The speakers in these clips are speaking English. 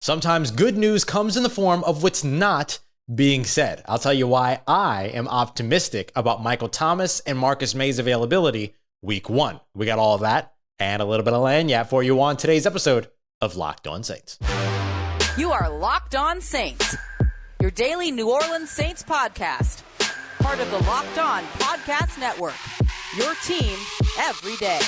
Sometimes good news comes in the form of what's not being said. I'll tell you why I am optimistic about Michael Thomas and Marcus Maye's availability week 1. We got all of that and a little bit of lagniappe for you on today's episode of Locked On Saints. You are Locked On Saints, your daily New Orleans Saints podcast. Part of the Locked On Podcast Network, your team every day.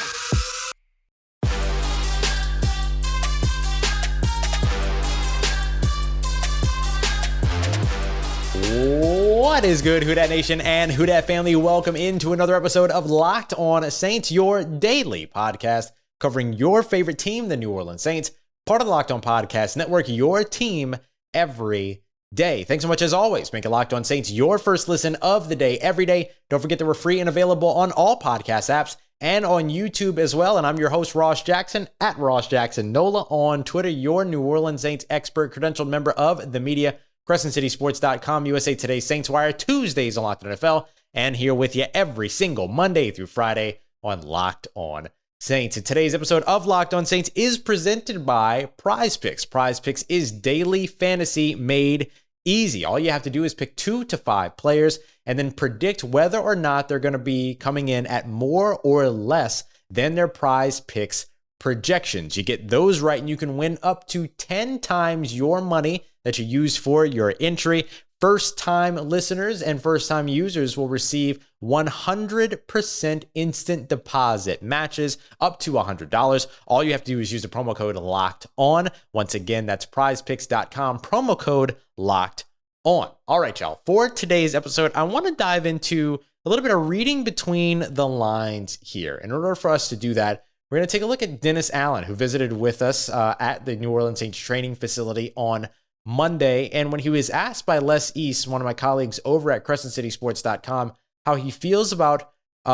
What is good, Who Dat Nation and Who Dat family? Welcome into another episode of Locked On Saints, your daily podcast covering your favorite team, the New Orleans Saints, part of the Locked On Podcast Network, your team every day. Thanks so much as always. Make it Locked On Saints your first listen of the day every day. Don't forget that we're free and available on all podcast apps and on YouTube as well. And I'm your host, Ross Jackson, at Ross Jackson Nola on Twitter, your New Orleans Saints expert, credentialed member of the media. CrescentCitySports.com, USA Today, Saints Wire, Tuesdays on Locked On NFL, and here with you every single Monday through Friday on Locked On Saints. And today's episode of Locked On Saints is presented by PrizePicks. PrizePicks is daily fantasy made easy. All you have to do is pick 2 to 5 players and then predict whether or not they're going to be coming in at more or less than their PrizePicks projections. You get those right and you can win up to 10 times your money that you use for your entry. First-time listeners and first-time users will receive 100% instant deposit matches up to $100. All you have to do is use the promo code LOCKED ON. Once again, that's prizepicks.com, promo code LOCKED ON. All right, y'all. For today's episode, I want to dive into a little bit of reading between the lines here. In order for us to do that, we're going to take a look at Dennis Allen, who visited with us at the New Orleans Saints training facility on Monday. And when he was asked by Les East, one of my colleagues over at CrescentCitySports.com, how he feels about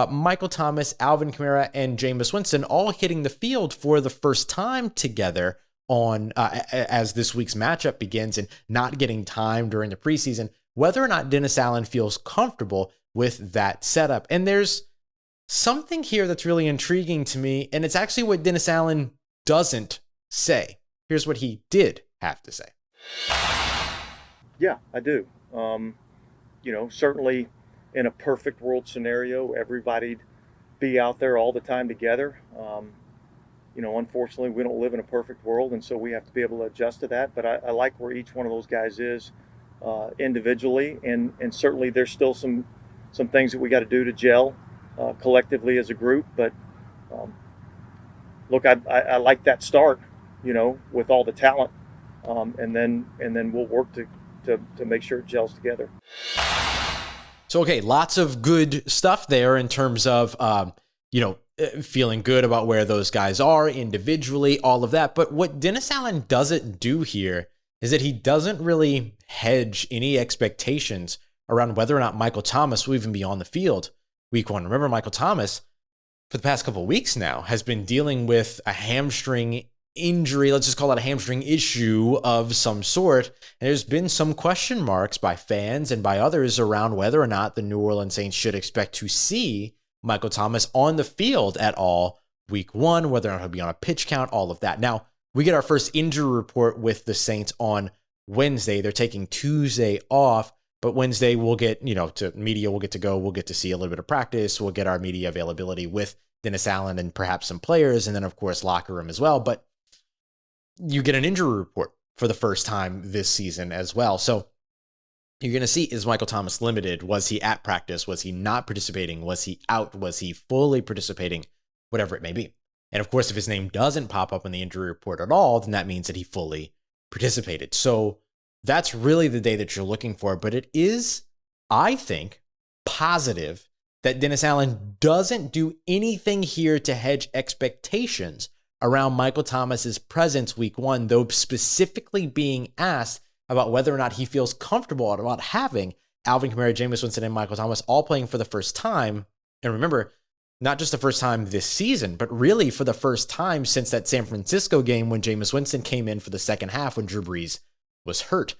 Michael Thomas, Alvin Kamara, and Jameis Winston all hitting the field for the first time together on as this week's matchup begins and not getting time during the preseason, whether or not Dennis Allen feels comfortable with that setup. And there's something here that's really intriguing to me, and it's actually what Dennis Allen doesn't say. Here's what he did have to say. Yeah, I do. Certainly in a perfect world scenario, everybody'd be out there all the time together. Unfortunately, we don't live in a perfect world, and so we have to be able to adjust to that. But I like where each one of those guys is individually, and certainly there's still some things that we got to do to gel collectively as a group. But look, I like that start, with all the talent. And then we'll work to make sure it gels together. So, okay, lots of good stuff there in terms of, feeling good about where those guys are individually, all of that. But what Dennis Allen doesn't do here is that he doesn't really hedge any expectations around whether or not Michael Thomas will even be on the field week 1. Remember, Michael Thomas, for the past couple of weeks now, has been dealing with a hamstring injury, let's just call it a hamstring issue of some sort. And there's been some question marks by fans and by others around whether or not the New Orleans Saints should expect to see Michael Thomas on the field at all week 1, whether or not he'll be on a pitch count, all of that. Now, we get our first injury report with the Saints on Wednesday. They're taking Tuesday off, but Wednesday we'll get, to media, we'll get to go, we'll get to see a little bit of practice, we'll get our media availability with Dennis Allen and perhaps some players, and then of course locker room as well. But you get an injury report for the first time this season as well. So you're going to see, is Michael Thomas limited? Was he at practice? Was he not participating? Was he out? Was he fully participating? Whatever it may be. And of course, if his name doesn't pop up in the injury report at all, then that means that he fully participated. So that's really the day that you're looking for. But it is, I think, positive that Dennis Allen doesn't do anything here to hedge expectations around Michael Thomas's presence week 1, though specifically being asked about whether or not he feels comfortable about having Alvin Kamara, Jameis Winston, and Michael Thomas all playing for the first time. And remember, not just the first time this season, but really for the first time since that San Francisco game when Jameis Winston came in for the second half when Drew Brees was hurt.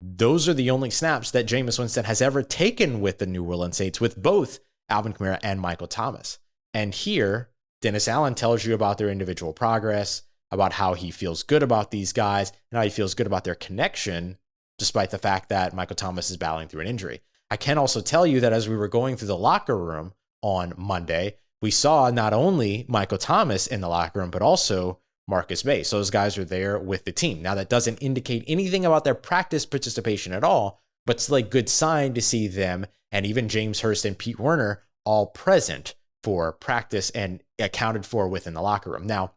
Those are the only snaps that Jameis Winston has ever taken with the New Orleans Saints, with both Alvin Kamara and Michael Thomas. And here, Dennis Allen tells you about their individual progress, about how he feels good about these guys and how he feels good about their connection, despite the fact that Michael Thomas is battling through an injury. I can also tell you that as we were going through the locker room on Monday, we saw not only Michael Thomas in the locker room, but also Marcus Maye. So those guys are there with the team. Now, that doesn't indicate anything about their practice participation at all, but it's like a good sign to see them and even James Hurst and Pete Werner all present for practice and accounted for within the locker room. Now,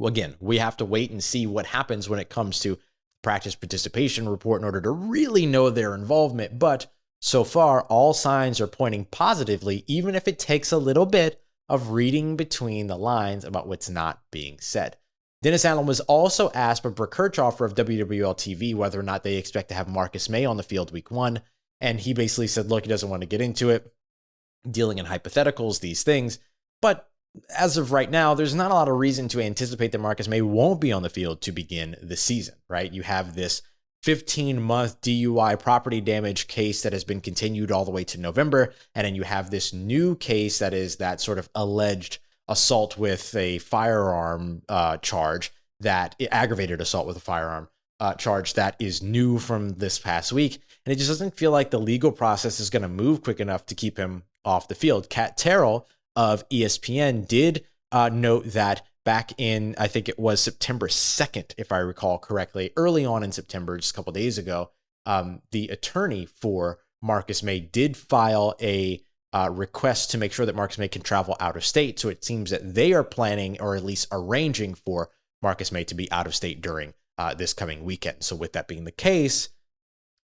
again, we have to wait and see what happens when it comes to practice participation report in order to really know their involvement. But so far, all signs are pointing positively, even if it takes a little bit of reading between the lines about what's not being said. Dennis Allen was also asked by Brooke Kirchhoffer of WWL TV whether or not they expect to have Marcus Maye on the field week 1. And he basically said, look, he doesn't want to get into it, dealing in hypotheticals, these things. But as of right now, there's not a lot of reason to anticipate that Marcus Maye won't be on the field to begin the season, right? You have this 15-month DUI property damage case that has been continued all the way to November. And then you have this new case that is that sort of alleged assault with a firearm charge, that aggravated assault with a firearm charge that is new from this past week. And it just doesn't feel like the legal process is going to move quick enough to keep him off the field. Kat Terrell of ESPN did note that back in, I think it was September 2nd, if I recall correctly, early on in September, just a couple days ago, the attorney for Marcus Maye did file a request to make sure that Marcus Maye can travel out of state. So it seems that they are planning, or at least arranging, for Marcus Maye to be out of state during this coming weekend. So with that being the case,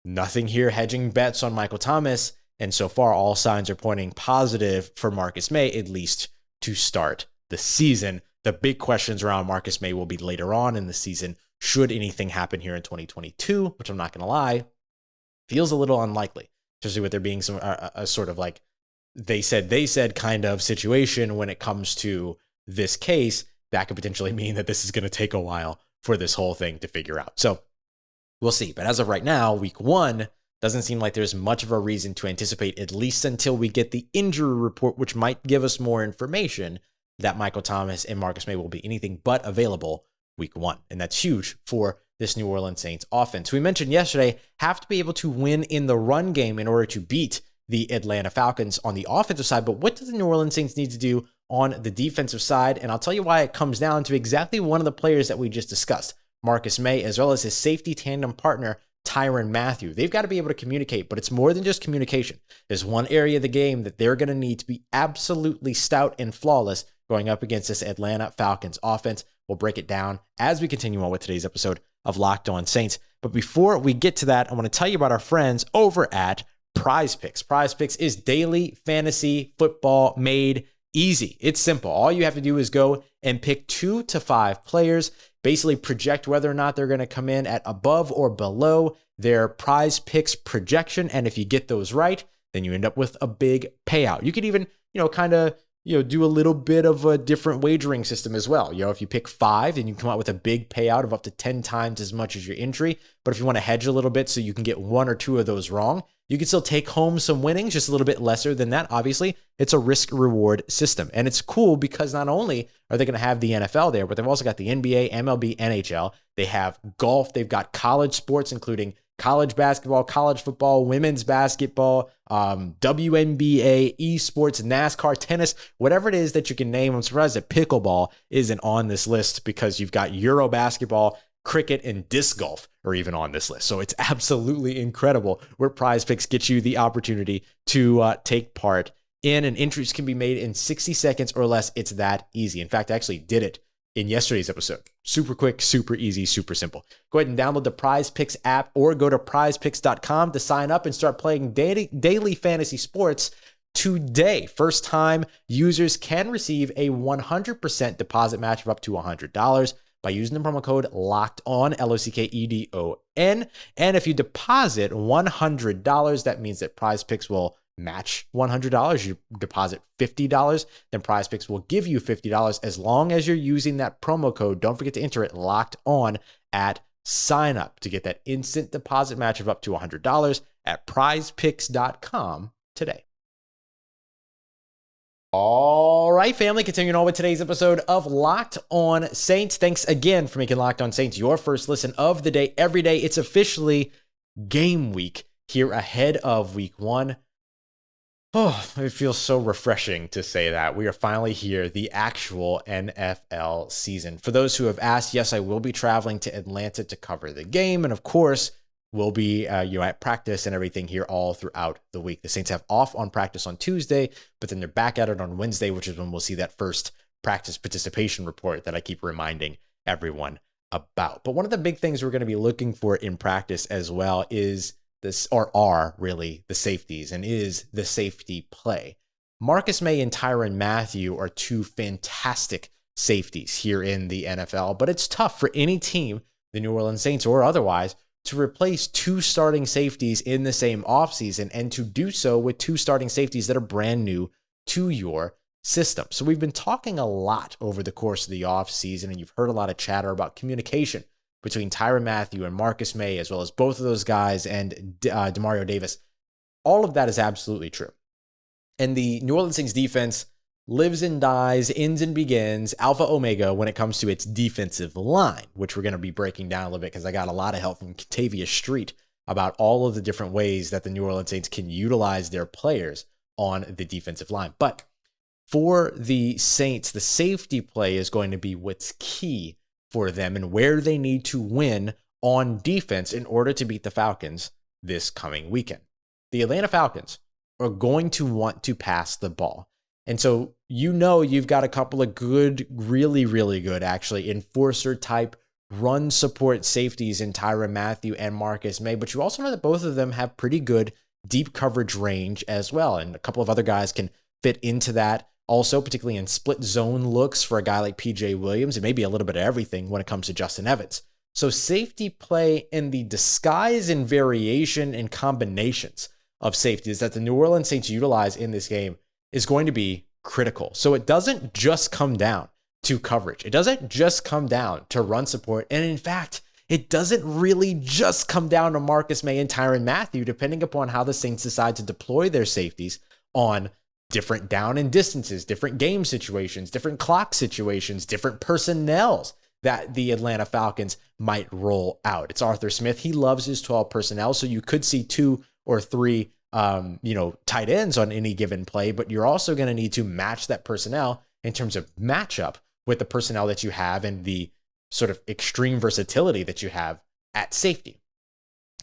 nothing here hedging bets on Michael Thomas. And so far, all signs are pointing positive for Marcus Maye, at least to start the season. The big questions around Marcus Maye will be later on in the season. Should anything happen here in 2022, which I'm not going to lie, feels a little unlikely, especially with there being some a sort of like they said kind of situation when it comes to this case. That could potentially mean that this is going to take a while for this whole thing to figure out. So we'll see. But as of right now, week 1 doesn't seem like there's much of a reason to anticipate, at least until we get the injury report, which might give us more information, that Michael Thomas and Marcus Maye will be anything but available week 1. And that's huge for this New Orleans Saints offense. We mentioned yesterday, have to be able to win in the run game in order to beat the Atlanta Falcons on the offensive side. But what do the New Orleans Saints need to do on the defensive side? And I'll tell you why it comes down to exactly one of the players that we just discussed, Marcus Maye, as well as his safety tandem partner, Tyrann Mathieu. They've got to be able to communicate, but it's more than just communication. There's one area of the game that they're going to need to be absolutely stout and flawless going up against this Atlanta Falcons offense. We'll break it down as we continue on with today's episode of Locked On Saints. But before we get to that, I want to tell you about our friends over at PrizePicks. PrizePicks is daily fantasy football made easy. It's simple. All you have to do is go and pick 2 to 5 players, basically project whether or not they're going to come in at above or below their PrizePicks projection. And if you get those right, then you end up with a big payout. You could even, kind of, do a little bit of a different wagering system as well. If you pick 5, then you come out with a big payout of up to 10 times as much as your entry. But if you want to hedge a little bit so you can get 1 or 2 of those wrong, you can still take home some winnings, just a little bit lesser than that. Obviously, it's a risk-reward system. And it's cool because not only are they going to have the NFL there, but they've also got the NBA, MLB, NHL. They have golf. They've got college sports, including college basketball, college football, women's basketball, WNBA, esports, NASCAR, tennis, whatever it is that you can name. I'm surprised that pickleball isn't on this list because you've got Euro basketball, cricket, and disc golf are even on this list. So it's absolutely incredible where PrizePicks gets you the opportunity to take part in, and entries can be made in 60 seconds or less. It's that easy. In fact, I actually did it in yesterday's episode. Super quick, super easy, super simple. Go ahead and download the PrizePicks app or go to prizepicks.com to sign up and start playing daily fantasy sports today. First time users can receive a 100% deposit match of up to $100 by using the promo code LOCKEDON, LOCKEDON. And if you deposit $100, that means that PrizePicks will match $100. You deposit $50, then PrizePicks will give you $50 as long as you're using that promo code. Don't forget to enter it locked on at sign up to get that instant deposit match of up to $100 at prizepicks.com today. All right, family, continuing on with today's episode of Locked On Saints. Thanks again for making Locked On Saints your first listen of the day every day. It's officially game week here ahead of week one. Oh, it feels so refreshing to say that. We are finally here, the actual NFL season. For those who have asked, yes, I will be traveling to Atlanta to cover the game. And of course, we'll be at practice and everything here all throughout the week. The Saints have off on practice on Tuesday, but then they're back at it on Wednesday, which is when we'll see that first practice participation report that I keep reminding everyone about. But one of the big things we're going to be looking for in practice as well is this, or are really the safeties, and is the safety play. Marcus Maye and Tyrann Mathieu are two fantastic safeties here in the NFL, but it's tough for any team, the New Orleans Saints or otherwise, to replace two starting safeties in the same offseason, and to do so with two starting safeties that are brand new to your system. So we've been talking a lot over the course of the offseason, and you've heard a lot of chatter about communication between Tyrann Mathieu and Marcus Maye, as well as both of those guys and Demario Davis. All of that is absolutely true. And the New Orleans Saints defense lives and dies, ends and begins, alpha omega when it comes to its defensive line, which we're going to be breaking down a little bit because I got a lot of help from Kentavious Street about all of the different ways that the New Orleans Saints can utilize their players on the defensive line. But for the Saints, the safety play is going to be what's key for them and where they need to win on defense in order to beat the Falcons this coming weekend. The Atlanta Falcons are going to want to pass the ball. And so, you've got a couple of good, really, really good, actually, enforcer type run support safeties in Tyrann Mathieu and Marcus Maye, but you also know that both of them have pretty good deep coverage range as well. And a couple of other guys can fit into that also, particularly in split zone looks for a guy like PJ Williams, and maybe a little bit of everything when it comes to Justin Evans. So safety play and the disguise and variation and combinations of safeties that the New Orleans Saints utilize in this game is going to be critical. So it doesn't just come down to coverage. It doesn't just come down to run support. And in fact, it doesn't really just come down to Marcus Maye and Tyrann Mathieu, depending upon how the Saints decide to deploy their safeties on different down and distances, different game situations, different clock situations, different personnels that the Atlanta Falcons might roll out. It's Arthur Smith. He loves his 12 personnel. So you could see 2 or 3 tight ends on any given play, but you're also going to need to match that personnel in terms of matchup with the personnel that you have and the sort of extreme versatility that you have at safety.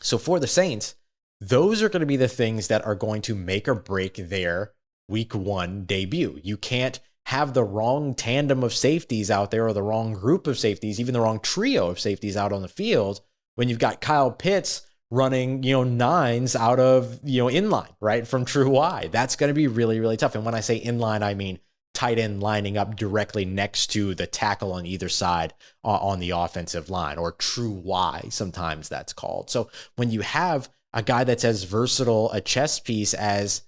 So for the Saints, those are going to be the things that are going to make or break their week one debut. You can't have the wrong tandem of safeties out there or the wrong group of safeties, even the wrong trio of safeties out on the field when you've got Kyle Pitts running, nines out of, inline, right, from true Y. That's going to be really, really tough. And when I say inline, I mean tight end lining up directly next to the tackle on either side on the offensive line, or true Y, sometimes that's called. So when you have a guy that's as versatile a chess piece as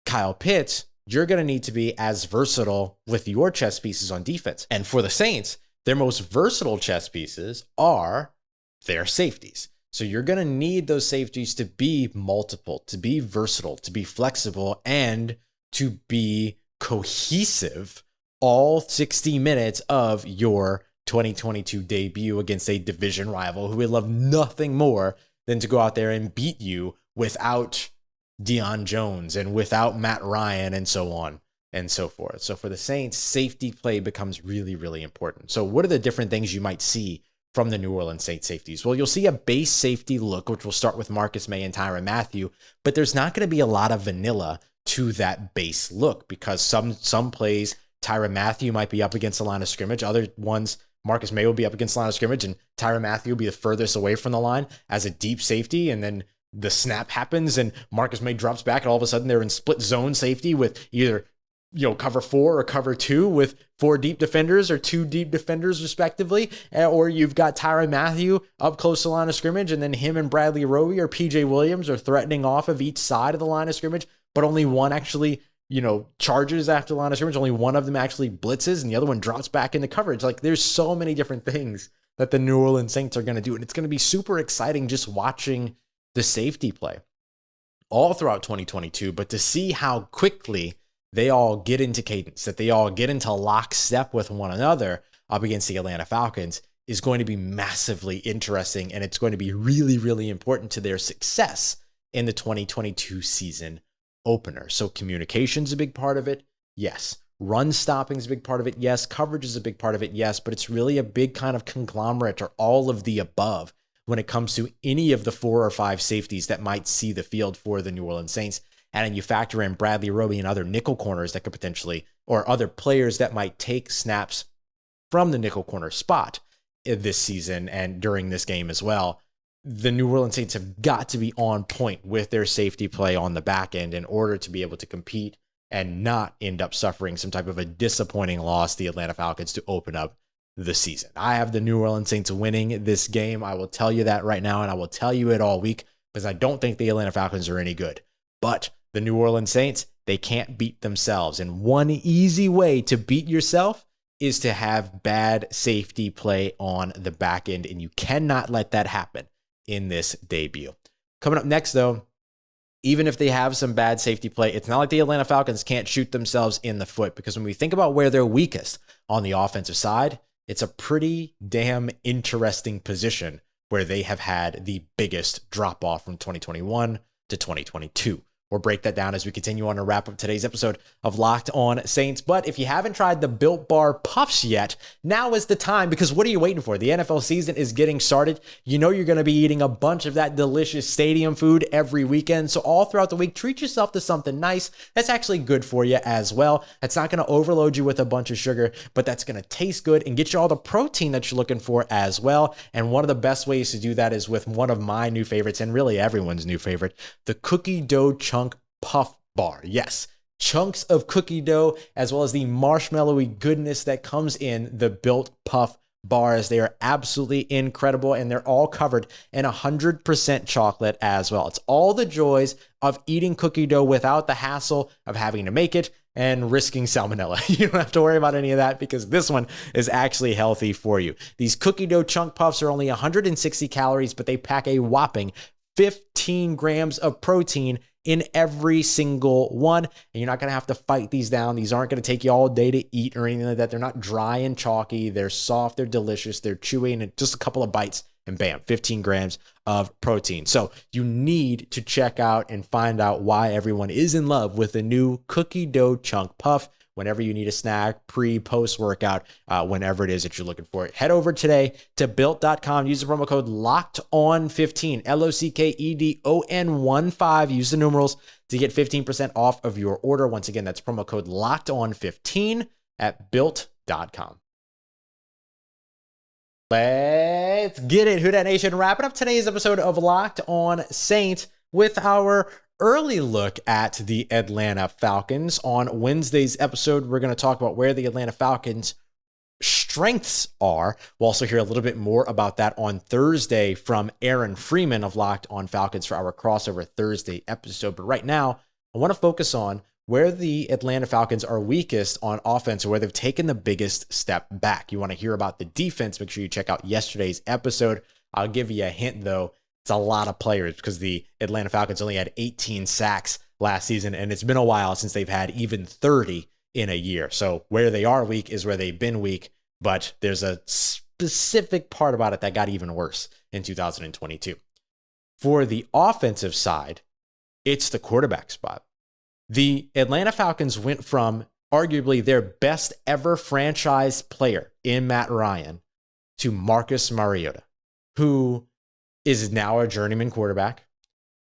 Kyle Pitts, you're going to need to be as versatile with your chess pieces on defense. And for the Saints, their most versatile chess pieces are their safeties. So you're going to need those safeties to be multiple, to be versatile, to be flexible, and to be cohesive all 60 minutes of your 2022 debut against a division rival who would love nothing more than to go out there and beat you without Deion Jones and without Matt Ryan and so on and so forth. So for the Saints, safety play becomes really, really important. So what are the different things you might see from the New Orleans Saints safeties? Well, you'll see a base safety look, which will start with Marcus Maye and Tyrann Mathieu, but there's not going to be a lot of vanilla to that base look because some plays Tyrann Mathieu might be up against the line of scrimmage. Other ones, Marcus Maye will be up against the line of scrimmage, and Tyrann Mathieu will be the furthest away from the line as a deep safety, and then the snap happens and Marcus Maye drops back, and all of a sudden they're in split zone safety with either cover 4 or cover 2 with 4 deep defenders or 2 deep defenders respectively, or you've got Tyrann Mathieu up close to the line of scrimmage, and then him and Bradley Roby or PJ Williams are threatening off of each side of the line of scrimmage, but only one actually charges after the line of scrimmage. Only one of them actually blitzes and the other one drops back into coverage. Like, there's so many different things that the New Orleans Saints are going to do, and it's going to be super exciting just watching the safety play all throughout 2022, but to see how quickly they all get into cadence, that they all get into lockstep with one another up against the Atlanta Falcons is going to be massively interesting, and it's going to be really, really important to their success in the 2022 season opener. So communication's a big part of it. Yes. Run stopping is a big part of it. Yes. Coverage is a big part of it. Yes. But it's really a big kind of conglomerate or all of the above when it comes to any of the 4 or 5 safeties that might see the field for the New Orleans Saints. And then you factor in Bradley Roby and other nickel corners that could potentially, or other players that might take snaps from the nickel corner spot this season and during this game as well. The New Orleans Saints have got to be on point with their safety play on the back end in order to be able to compete and not end up suffering some type of a disappointing loss to the Atlanta Falcons to open up the season. I have the New Orleans Saints winning this game. I will tell you that right now, and I will tell you it all week because I don't think the Atlanta Falcons are any good. But the New Orleans Saints, they can't beat themselves. And one easy way to beat yourself is to have bad safety play on the back end, and you cannot let that happen in this debut. Coming up next, though, even if they have some bad safety play, it's not like the Atlanta Falcons can't shoot themselves in the foot, because when we think about where they're weakest on the offensive side, it's a pretty damn interesting position where they have had the biggest drop off from 2021 to 2022. We'll break that down as we continue on to wrap up today's episode of Locked On Saints. But if you haven't tried the Built Bar Puffs yet, now is the time, because what are you waiting for? The NFL season is getting started. You know you're going to be eating a bunch of that delicious stadium food every weekend. So all throughout the week, treat yourself to something nice that's actually good for you as well. That's not going to overload you with a bunch of sugar, but that's going to taste good and get you all the protein that you're looking for as well. And one of the best ways to do that is with one of my new favorites, and really everyone's new favorite, the cookie dough chunk puff bar. Yes, chunks of cookie dough, as well as the marshmallowy goodness that comes in the Built Puff bars. They are absolutely incredible, and they're all covered in 100% chocolate as well. It's all the joys of eating cookie dough without the hassle of having to make it and risking salmonella. You don't have to worry about any of that, because this one is actually healthy for you. These cookie dough chunk puffs are only 160 calories, but they pack a whopping 15 grams of protein in every single one. And you're not going to have to fight these down. These aren't going to take you all day to eat or anything like that. They're not dry and chalky. They're soft. They're delicious. They're chewy, and just a couple of bites and bam, 15 grams of protein. So you need to check out and find out why everyone is in love with the new cookie dough chunk puff whenever you need a snack, pre, post workout, whenever it is that you're looking for it. Head over today to built.com. Use the promo code LOCKEDON15, LOCKEDON15. Use the numerals to get 15% off of your order. Once again, that's promo code LOCKEDON15 at built.com. Let's get it, Who Dat Nation. Wrapping up today's episode of Locked On Saints with our early look at the Atlanta Falcons. On Wednesday's episode, we're going to talk about where the Atlanta Falcons' strengths are. We'll also hear a little bit more about that on Thursday from Aaron Freeman of Locked On Falcons for our crossover Thursday episode. But right now, I want to focus on where the Atlanta Falcons are weakest on offense, or where they've taken the biggest step back. You want to hear about the defense, make sure you check out yesterday's episode. I'll give you a hint, though. It's a lot of players, because the Atlanta Falcons only had 18 sacks last season, and it's been a while since they've had even 30 in a year. So where they are weak is where they've been weak, but there's a specific part about it that got even worse in 2022. For the offensive side, it's the quarterback spot. The Atlanta Falcons went from arguably their best ever franchise player in Matt Ryan to Marcus Mariota, who is now a journeyman quarterback,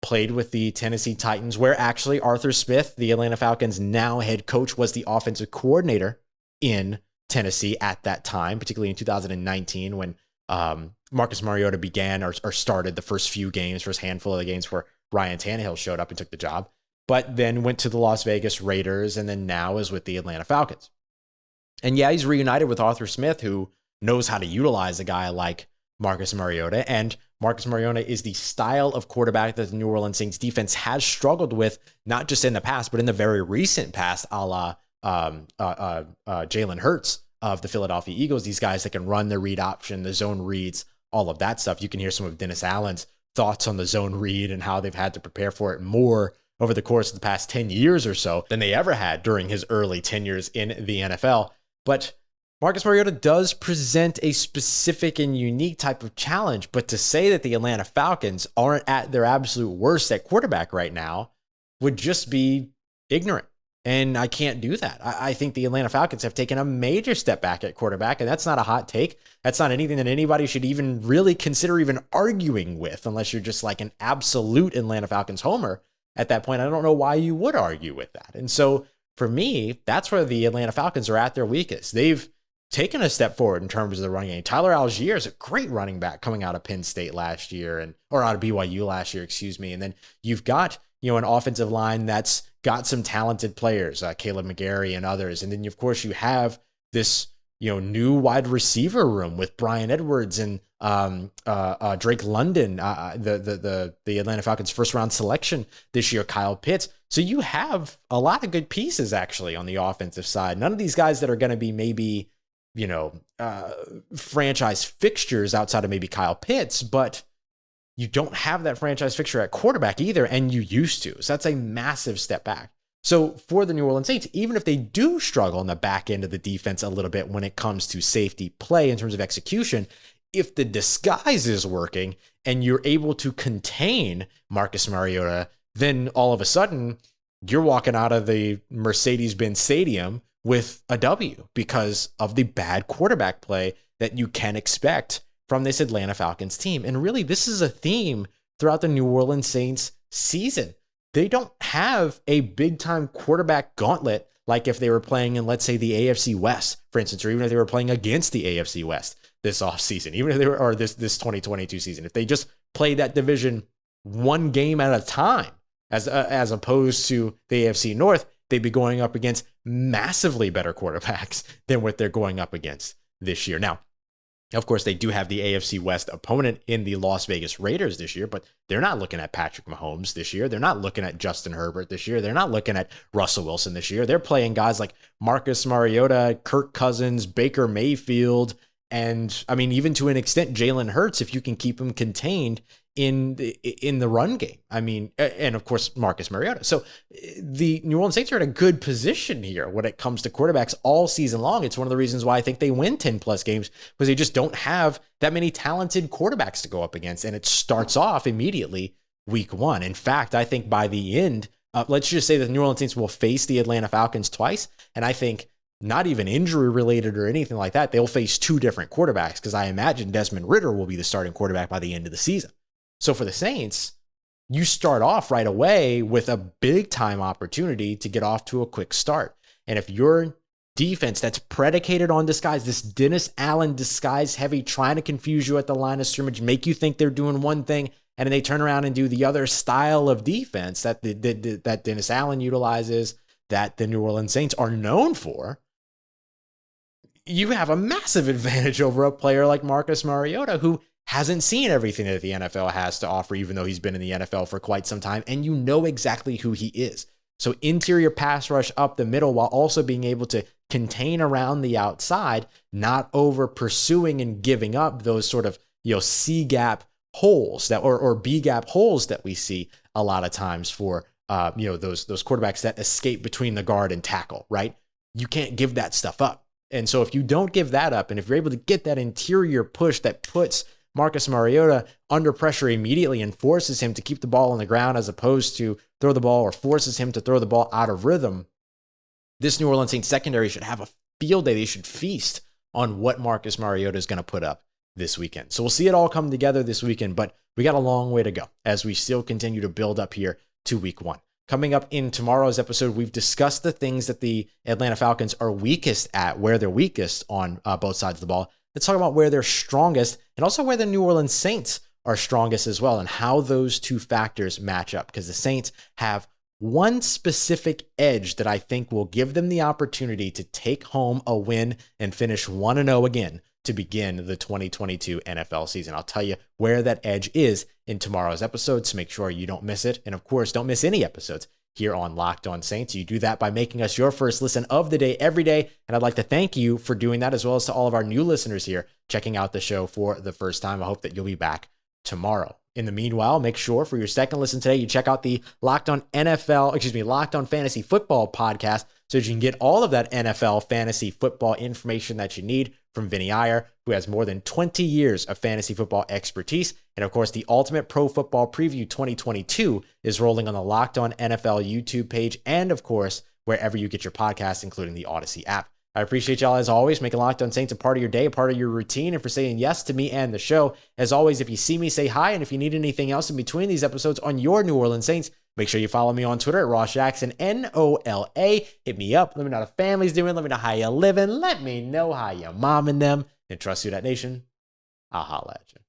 played with the Tennessee Titans, where actually Arthur Smith, the Atlanta Falcons' now head coach, was the offensive coordinator in Tennessee at that time, particularly in 2019 when Marcus Mariota began or started the first few games, first handful of the games where Ryan Tannehill showed up and took the job, but then went to the Las Vegas Raiders, and then now is with the Atlanta Falcons. And yeah, he's reunited with Arthur Smith, who knows how to utilize a guy like Marcus Mariota, and Marcus Mariota is the style of quarterback that the New Orleans Saints defense has struggled with, not just in the past, but in the very recent past, a la Jalen Hurts of the Philadelphia Eagles. These guys that can run the read option, the zone reads, all of that stuff. You can hear some of Dennis Allen's thoughts on the zone read and how they've had to prepare for it more over the course of the past 10 years or so than they ever had during his early tenures in the NFL. But Marcus Mariota does present a specific and unique type of challenge, but to say that the Atlanta Falcons aren't at their absolute worst at quarterback right now would just be ignorant. And I can't do that. I think the Atlanta Falcons have taken a major step back at quarterback, and that's not a hot take. That's not anything that anybody should even really consider even arguing with, unless you're just like an absolute Atlanta Falcons homer. At that point, I don't know why you would argue with that. And so for me, that's where the Atlanta Falcons are at their weakest. They've taken a step forward in terms of the running game. Tyler Algier is a great running back coming out of Penn State last year, or out of BYU last year, excuse me. And then you've got, an offensive line that's got some talented players, Caleb McGarry and others. And then, of course, you have this, new wide receiver room with Brian Edwards and Drake London, the Atlanta Falcons first round selection this year, Kyle Pitts. So you have a lot of good pieces actually on the offensive side. None of these guys that are going to be maybe, franchise fixtures outside of maybe Kyle Pitts, but you don't have that franchise fixture at quarterback either, and you used to. So that's a massive step back. So for the New Orleans Saints, even if they do struggle in the back end of the defense a little bit when it comes to safety play in terms of execution, if the disguise is working and you're able to contain Marcus Mariota, then all of a sudden you're walking out of the Mercedes-Benz Stadium with a W because of the bad quarterback play that you can expect from this Atlanta Falcons team. And really, this is a theme throughout the New Orleans Saints season. They don't have a big-time quarterback gauntlet like if they were playing in, let's say, the AFC West, for instance, or even if they were playing against the AFC West this offseason, even if they were, or this 2022 season. If they just played that division one game at a time, as opposed to the AFC North, they'd be going up against massively better quarterbacks than what they're going up against this year. Now, of course, they do have the AFC West opponent in the Las Vegas Raiders this year, but they're not looking at Patrick Mahomes this year. They're not looking at Justin Herbert this year. They're not looking at Russell Wilson this year. They're playing guys like Marcus Mariota, Kirk Cousins, Baker Mayfield, and I mean, even to an extent, Jalen Hurts, if you can keep him contained in the run game. I mean, and of course, Marcus Mariota. So the New Orleans Saints are in a good position here when it comes to quarterbacks all season long. It's one of the reasons why I think they win 10 plus games, because they just don't have that many talented quarterbacks to go up against. And it starts off immediately week one. In fact, I think by the end, let's just say that the New Orleans Saints will face the Atlanta Falcons twice. And I think not even injury related or anything like that, they'll face two different quarterbacks, because I imagine Desmond Ridder will be the starting quarterback by the end of the season. So for the Saints, you start off right away with a big time opportunity to get off to a quick start. And if your defense that's predicated on disguise, this Dennis Allen disguise heavy, trying to confuse you at the line of scrimmage, make you think they're doing one thing, and then they turn around and do the other style of defense that that Dennis Allen utilizes, that the New Orleans Saints are known for, you have a massive advantage over a player like Marcus Mariota, who hasn't seen everything that the NFL has to offer, even though he's been in the NFL for quite some time, and you know exactly who he is. So interior pass rush up the middle, while also being able to contain around the outside, not over pursuing and giving up those sort of, C gap holes that, or B gap holes that we see a lot of times for, those quarterbacks that escape between the guard and tackle, right? You can't give that stuff up. And so if you don't give that up, and if you're able to get that interior push that puts Marcus Mariota under pressure immediately and forces him to keep the ball on the ground as opposed to throw the ball, or forces him to throw the ball out of rhythm, this New Orleans Saints secondary should have a field day. They should feast on what Marcus Mariota is going to put up this weekend. So we'll see it all come together this weekend, but we got a long way to go as we still continue to build up here to week one. Coming up in tomorrow's episode, we've discussed the things that the Atlanta Falcons are weakest at, where they're weakest on both sides of the ball. Let's talk about where they're strongest, and also where the New Orleans Saints are strongest as well, and how those two factors match up, because the Saints have one specific edge that I think will give them the opportunity to take home a win and finish 1-0 again to begin the 2022 NFL season. I'll tell you where that edge is in tomorrow's episode, so make sure you don't miss it. And of course, don't miss any episodes here on Locked On Saints. You do that by making us your first listen of the day every day. And I'd like to thank you for doing that, as well as to all of our new listeners here checking out the show for the first time. I hope that you'll be back tomorrow. In the meanwhile, make sure for your second listen today, you check out the Locked On Fantasy Football podcast so that you can get all of that NFL fantasy football information that you need from Vinny Iyer, who has more than 20 years of fantasy football expertise. And of course, the Ultimate Pro Football Preview 2022 is rolling on the Locked On NFL YouTube page and, of course, wherever you get your podcasts, including the Odyssey app. I appreciate y'all as always, making Locked On Saints a part of your day, a part of your routine, and for saying yes to me and the show. As always, if you see me, say hi, and if you need anything else in between these episodes on your New Orleans Saints, make sure you follow me on Twitter at Ross Jackson, NOLA. Hit me up. Let me know how the family's doing. Let me know how you're living. Let me know how you're momming them. And trust Who Dat Nation. I'll holla at you.